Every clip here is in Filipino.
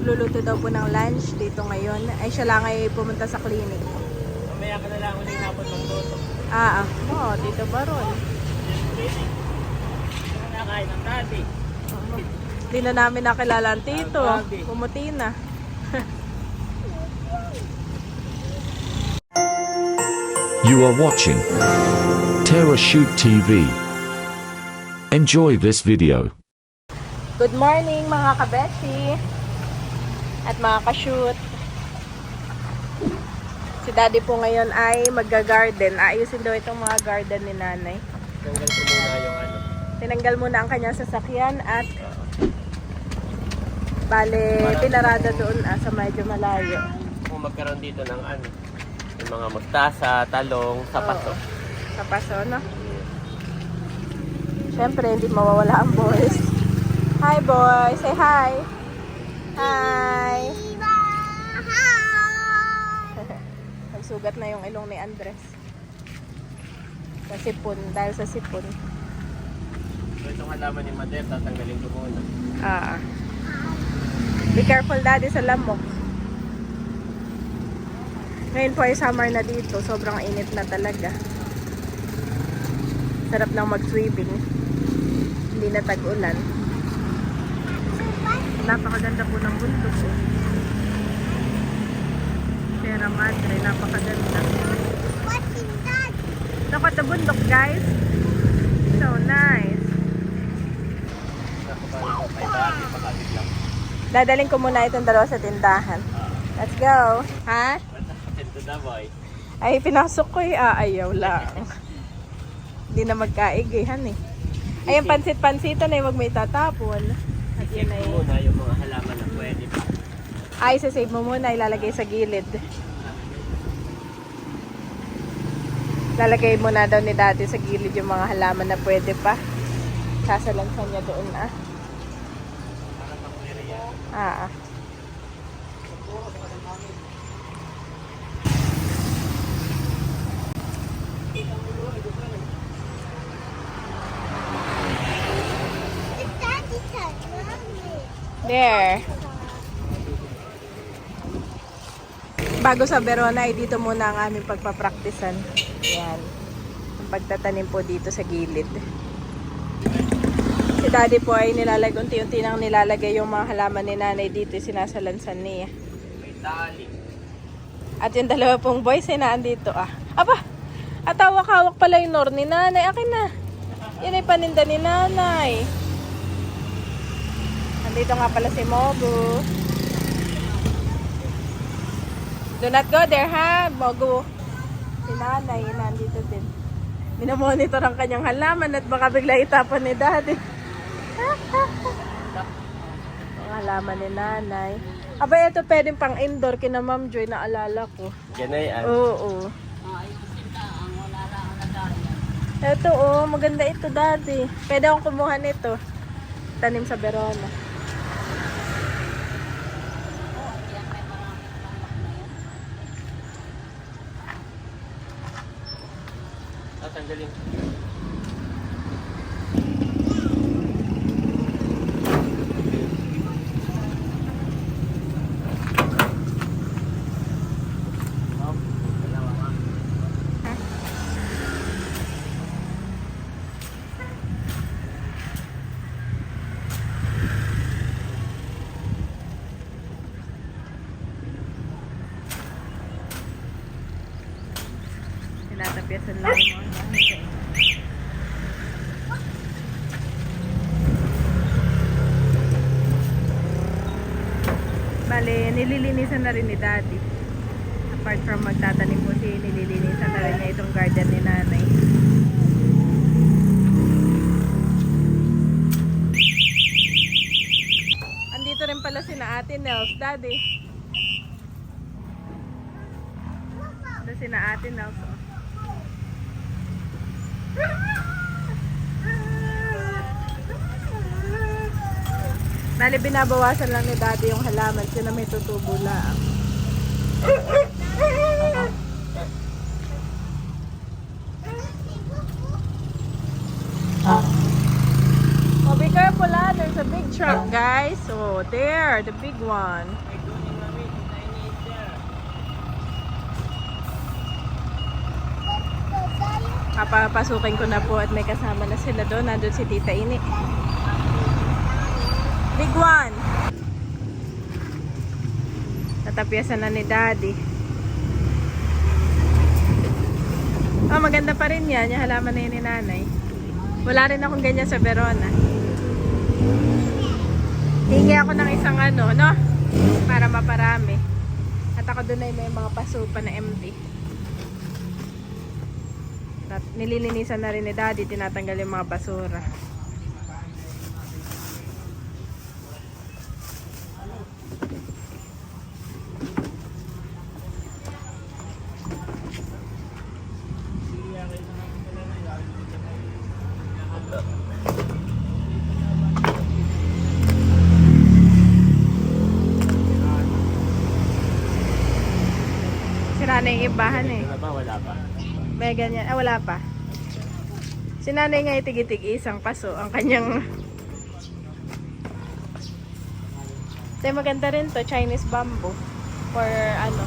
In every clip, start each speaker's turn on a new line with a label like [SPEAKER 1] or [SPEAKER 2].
[SPEAKER 1] magluluto daw po ng lunch dito ngayon. Ay siya lang ay pumunta sa clinic.
[SPEAKER 2] Mamaya ka na lang ulit hapon magluto.
[SPEAKER 1] Oo, Tito Baron.
[SPEAKER 2] Nakain ng daddy.
[SPEAKER 1] Hindi na namin nakilala ang tito. Pumuti na.
[SPEAKER 3] You are watching Terra Shoot TV. Enjoy this video.
[SPEAKER 1] Good morning mga kabeshi at mga ka-shoot. Si daddy po ngayon ay magga-garden. Ayusin daw itong mga garden ni nanay.
[SPEAKER 2] Tanggal ko muna yung ano.
[SPEAKER 1] Tinanggal muna ang kanyang sasakyan at bale pinarada doon sa medyo malayo.
[SPEAKER 2] Kung magkaroon dito ng ano, yung mga mustasa, talong, sapato.
[SPEAKER 1] Sa paso, no? Siyempre, hindi mawawala ang boys. Hi, boys! Say hi! Hi! Nagsugat na yung ilong ni Andres. Sa sipon, dahil sa sipon.
[SPEAKER 2] So itong halaman ni Mader, tatanggalin ko muna.
[SPEAKER 1] Be careful daddy sa lamok. Ngayon po ay summer na dito. Sobrang init na talaga. Sarap lang mag-swimming. Hindi na tag-ulan. Napakaganda po ng bundok. Sierra Madre, napakaganda. Look at the bundok, guys. So nice. Dadaling ko muna itong dalawa sa tindahan. Let's go. Ha?
[SPEAKER 2] Ito na boy.
[SPEAKER 1] Ay, pinasok ko eh. Ayaw lang. Hindi na magkaigihan eh. Ay, yung pansit-pansitan ay wag may tatapon. At yun ay...
[SPEAKER 2] muna yung mga halaman na pwede pa.
[SPEAKER 1] Ay, sasave mo muna. Ilalagay sa gilid. Lalagay muna daw ni daddy sa gilid yung mga halaman na pwede pa. Sasalansan niya doon ah. There. Bago sa Verona ay dito muna ang aming pagpapraktisan. Yan. Ang pagtatanim po dito sa gilid. Si daddy po ay nilalagay, unti-unti nang nilalagay yung mga halaman ni nanay dito. Sinasalansan niya.
[SPEAKER 2] May tali.
[SPEAKER 1] At yung dalawa pong boys ay naandito ah. Aba! At hawak-hawak pala yung nor ni nanay. Akin na. Yan ay paninda ni nanay. Nandito nga pala si Mogu. Do not go there ha, Mogu. Si nanay, nandito din. Minamonitor ang kanyang halaman at baka bigla itapon ni daddy. Ang halaman ni nanay. Aba, ito pwedeng pang indoor kina Ma'am Joy, naalala ko.
[SPEAKER 2] Yan ay ano.
[SPEAKER 1] Oo. Ito oh, maganda ito daddy. Pwede akong kumuha nito. Tanim sa Verona.
[SPEAKER 2] Tatanggalin.
[SPEAKER 1] Tinatapyasan lang yung mga gamit. Bale, nililinisan na rin ni daddy. Apart from magtatanim po siya, nililinisan na rin niya itong garden ni nanay. Andito rin pala si na ate Nels, daddy. Ito si na ate Nels. Oh. Bali, binabawasan lang ni daddy yung halaman kasi na may tutubo lang. O, Be careful ah, there's a big truck guys. Oh, there, the big one. Papapasukin ko na po at may kasama na sila doon. Nandun si Tita Ini. Big one. Natapyasan na ni Daddy. Oh, maganda pa rin yan. Yung halaman na yun ni Nanay. Wala rin akong ganyan sa Verona. Hingi ako ng isang ano, no? Para maparami. At ako doon ay may mga pasupa na empty. Nililinisan na rin ni Daddy. Tinatanggal yung mga basura. Nanay yung ibahan eh.
[SPEAKER 2] Wala ba? Wala pa.
[SPEAKER 1] May ganyan. Ah, wala pa. Si nanay nga itig-itig isang paso. Ang kanyang... Ito maganda rin to. Chinese bamboo. For ano.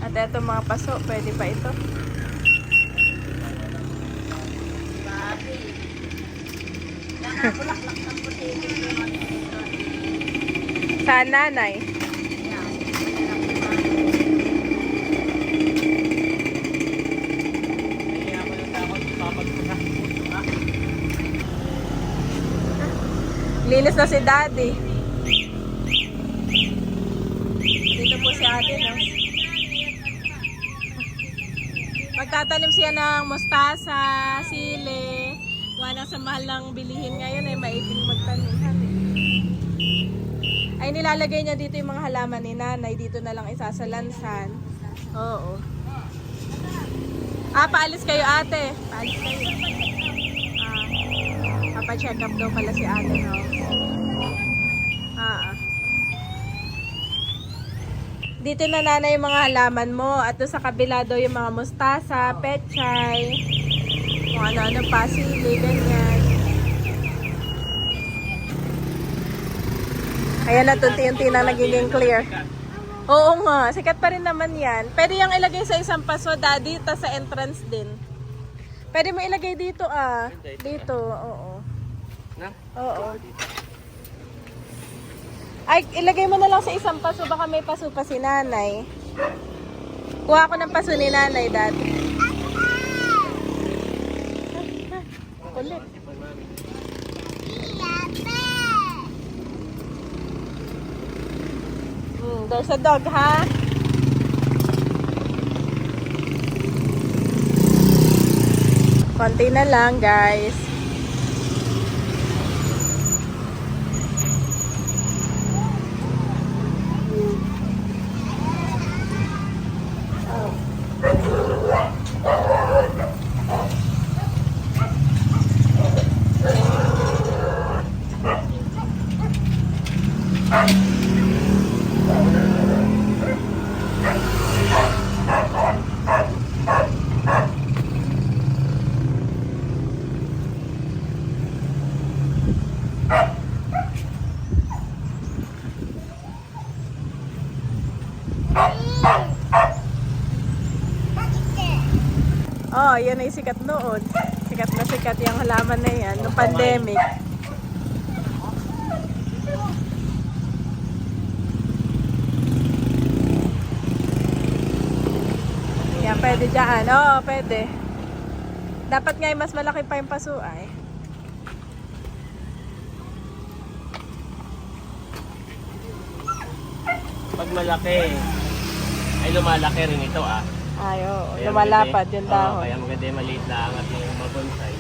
[SPEAKER 1] At eto mga paso. Pwede pa ito. Sa nanay. Linis na si Daddy. Dito po si ate, no? Magtatanim siya ng mustasa, sili. Wala sa mahal ng bilihin ngayon ay maiting magtanim. Ay nilalagay niya dito yung mga halaman ni Nanay. Dito na lang isasalansan. Oo. Ah, paalis kayo ate. Paalis kayo. Papa-check up daw pala si ate, no? Dito na Nanay yung mga halaman mo. At doon sa kabila daw yung mga mustasa, pechay, kung ano-ano pa, sili, ganyan. Ayan na, tunti-unti na nagiging clear. Oo nga, sikat pa rin naman yan. Pwede yung ilagay sa isang paso, Daddy, tas sa entrance din. Pwede mo ilagay dito ah. Dito, oo.
[SPEAKER 2] Na?
[SPEAKER 1] Oo. Ay, ilagay mo na lang sa isang paso, baka may paso pa si Nanay. Kuha ko ng paso ni Nanay, Daddy. Kulit. There's a dog, ha? Konti na lang, guys. Oh, yan ay sikat noon. Sikat na sikat yung halaman na yan, noong pandemic. Yan, pwede dyan. Oo, pwede. Dapat nga mas malaki pa yung paso ay.
[SPEAKER 2] Pag malaki, ay lumalaki rin ito ah.
[SPEAKER 1] Ay, oo.
[SPEAKER 2] Kaya
[SPEAKER 1] Lumalapad
[SPEAKER 2] maganda-
[SPEAKER 1] yung dahon.
[SPEAKER 2] Kaya maganda yung maliit na angat ng mga bonsai.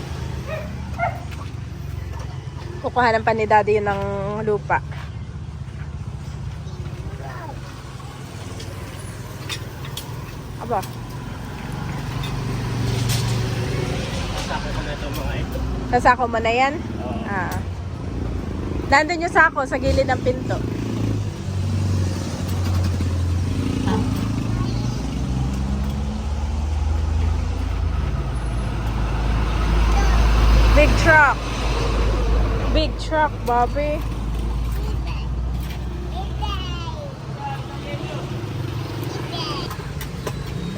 [SPEAKER 1] Kukuhanan pa ni Daddy yun ng lupa. Aba.
[SPEAKER 2] Sasako ko na itong mga ito.
[SPEAKER 1] Nasako mo na yan?
[SPEAKER 2] Oo.
[SPEAKER 1] Ah. Nandun yung sako sa gilid ng pinto. truck. Big truck, Bobby.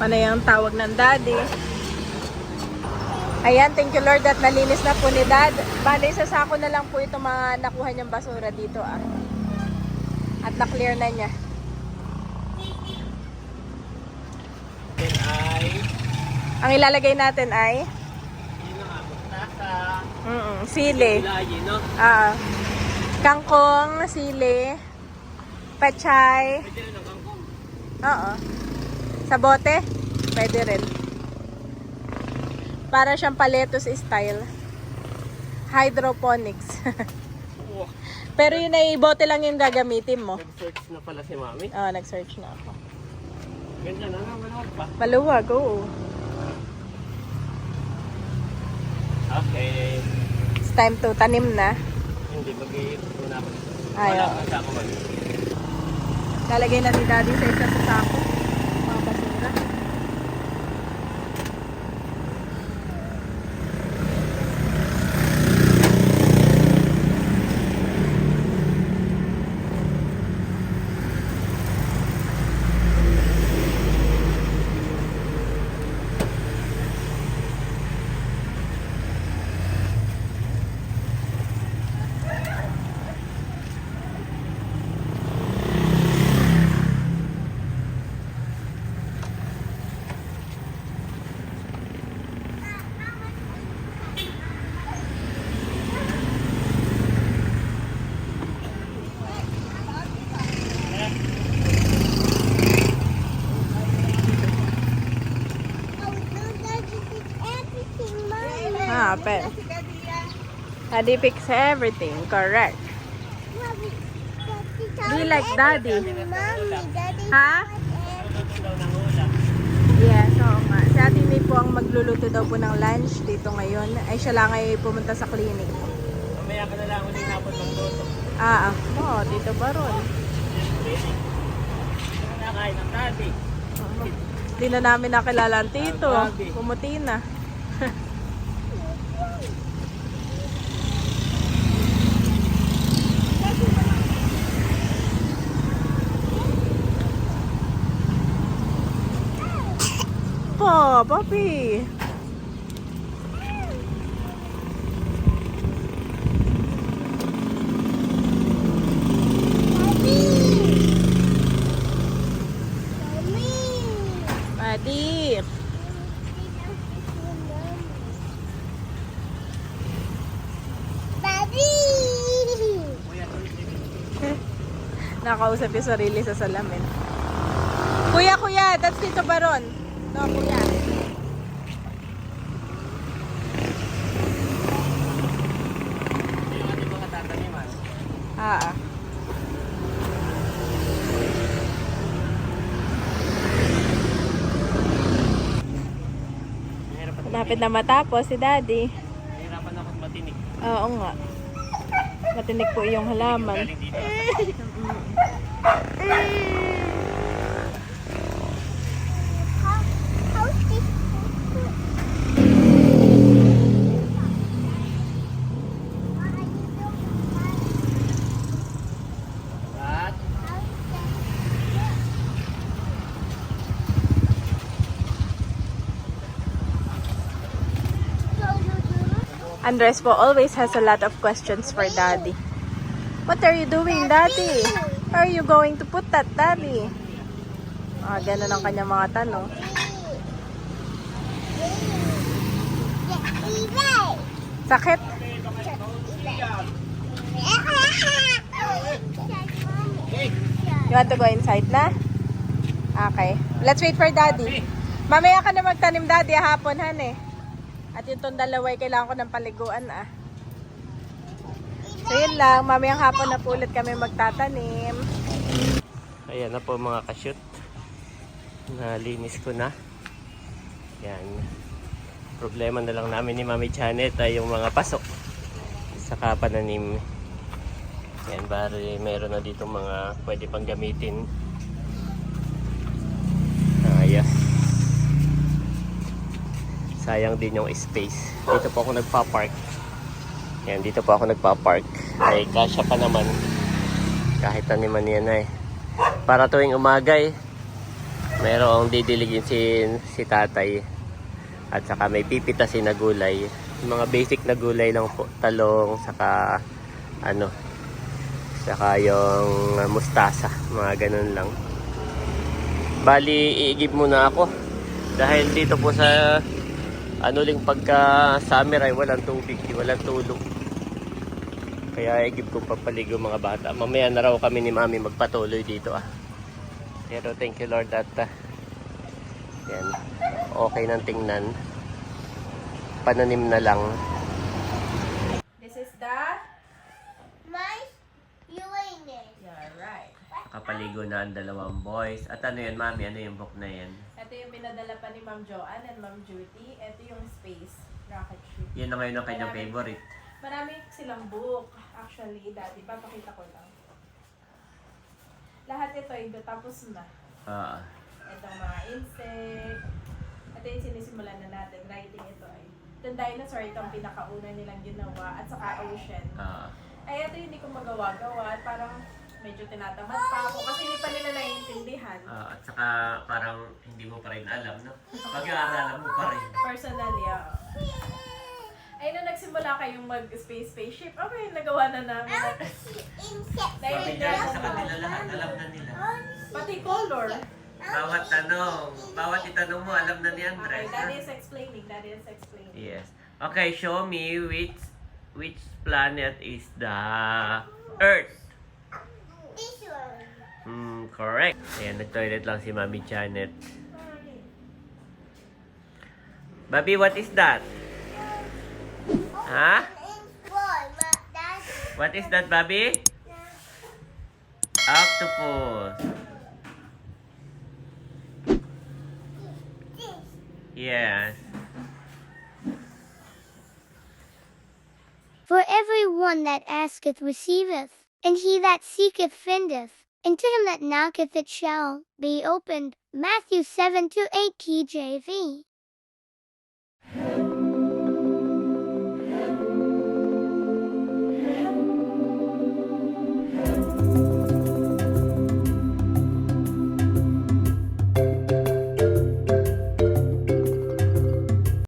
[SPEAKER 1] Ano yung tawag ng daddy? Ayan, thank you Lord at nalinis na po ni Dad. Bale, sa sako na lang po itong mga nakuha niyang basura dito ah. At na-clear na niya.
[SPEAKER 2] Then ay,
[SPEAKER 1] Ang ilalagay natin ay
[SPEAKER 2] yun na nga, mustasa.
[SPEAKER 1] sili.
[SPEAKER 2] Ilayi, no?
[SPEAKER 1] Kangkong, sili, pechay.
[SPEAKER 2] Pwede rin ang kangkong.
[SPEAKER 1] Oo. Sa bote, pwede rin. Para siyang paletos style. Hydroponics.
[SPEAKER 2] Wow.
[SPEAKER 1] Pero yun ay bote lang yung gagamitin mo.
[SPEAKER 2] Nag-search na pala si Mami.
[SPEAKER 1] Oo, nag-search na ako.
[SPEAKER 2] Ganda na nga, maluwag pa.
[SPEAKER 1] Maluwag, oo.
[SPEAKER 2] Okay.
[SPEAKER 1] It's time to tanim na.
[SPEAKER 2] Hindi, mag-iipon na ako dito.
[SPEAKER 1] Ay,
[SPEAKER 2] Wala
[SPEAKER 1] oo.
[SPEAKER 2] kang sako mag
[SPEAKER 1] Lalagay na ni Daddy sa isa sa sako. Mga basura. But Daddy picks everything, correct. Do you like Daddy? Ha? Yes, oo nga. Si Ate May po ang magluluto daw po ng lunch dito ngayon. Ay siya lang ay pumunta sa clinic.
[SPEAKER 2] Mamaya ka na lang ulit hapon magluto.
[SPEAKER 1] Oo, dito ba ron?
[SPEAKER 2] Nakain ng daddy.
[SPEAKER 1] Hindi na namin nakilala ang tito. Pumuti na. Po, papi. Daddy. Nakausap yung sarili sa salamin. Kuya, kuya, that's Tito Baron. No, kuya.
[SPEAKER 2] Yung ating mga tataniman. Mahirapan
[SPEAKER 1] Lapit na matapos si Daddy.
[SPEAKER 2] Mahirapan akong matinig.
[SPEAKER 1] Oo nga. Matinig po yung halaman.
[SPEAKER 2] Galing dito. At
[SPEAKER 1] Andres po always has a lot of questions for Daddy. What are you doing, Daddy? Where are you going to put that, Daddy? Ganun ang kanyang mga tanong. Sakit? You want to go inside na? Okay. Let's wait for Daddy. Mamaya ka na magtanim, Daddy, hapon, han eh. At yung dalawa ay kailangan ko ng paliguan ah. So yun lang, mamayang hapon na po ulit kami magtatanim.
[SPEAKER 2] ayan na po mga kashoot. Nalinis ko na. Yan. Problema na lang namin ni Mami Janet ay yung mga pasok sa pananim. Yan, bari meron na dito mga pwede pang gamitin. Yes. Sayang din yung space. Dito po ako nagpa-park. Yan, dito po ako nagpa-park. Ay, kasya pa naman. Kahit taniman yan ay. Para tuwing umaga mayroong didiligin si tatay. At saka may pipitasin na gulay. Yung mga basic na gulay lang po. Talong, saka saka yung mustasa. Mga ganun lang. Bali, iigib muna ako. Dahil dito po sa pagka summer ay walang tubig, walang tulog. Kaya igib kong papaligo mga bata. Mamaya na raw kami ni Mami magpatuloy dito Pero thank you Lord at yan, okay nang tingnan. Pananim na lang.
[SPEAKER 1] This is the...
[SPEAKER 4] My uranus.
[SPEAKER 1] Yeah, right.
[SPEAKER 2] Kapaligo na ang dalawang boys. At ano yan Mami? Ano yung book na yan?
[SPEAKER 1] Ito yung pinadala pa ni Ma'am Joanne and Ma'am Judy. Ito yung space rocket ship.
[SPEAKER 2] Yan na ngayon ang kanyang favorite.
[SPEAKER 1] Marami silang book. Actually, Daddy, papakita ko lang. Lahat ito ay tapos na. Itong mga insect. Ito yung sinisimulan na natin. Writing ito ay. Itong dinosaur, ito ang pinakauna nilang ginawa. At saka ocean. Ay, ito hindi ko magawa-gawa. At parang medyo tinatamad pa ako. Kasi hindi pa nila naiintindihan.
[SPEAKER 2] At saka parang hindi mo pa rin alam, no? Pag-aaralan mo pa rin.
[SPEAKER 1] Personally, ay, nung nagsimula kayong mag-spaceship, okay, nagawa na namin.
[SPEAKER 4] Insect.
[SPEAKER 2] Pamilya sa kanila lahat, alam na nila.
[SPEAKER 1] Pati color.
[SPEAKER 2] Bawat itanong mo, alam na ni
[SPEAKER 1] Okay,
[SPEAKER 2] Andres.
[SPEAKER 1] Daddy is explaining. Daddy is explaining.
[SPEAKER 2] Yes. Okay, show me which planet is the Earth.
[SPEAKER 4] This one.
[SPEAKER 2] Correct. Ayan, nag-toilet lang si Mami Janet. Bobby, what is that? Huh? What is that, Bobby? Octopus. Yes.
[SPEAKER 4] For everyone that asketh receiveth, and he that seeketh findeth, and to him that knocketh it shall be opened. Matthew 7-8 KJV.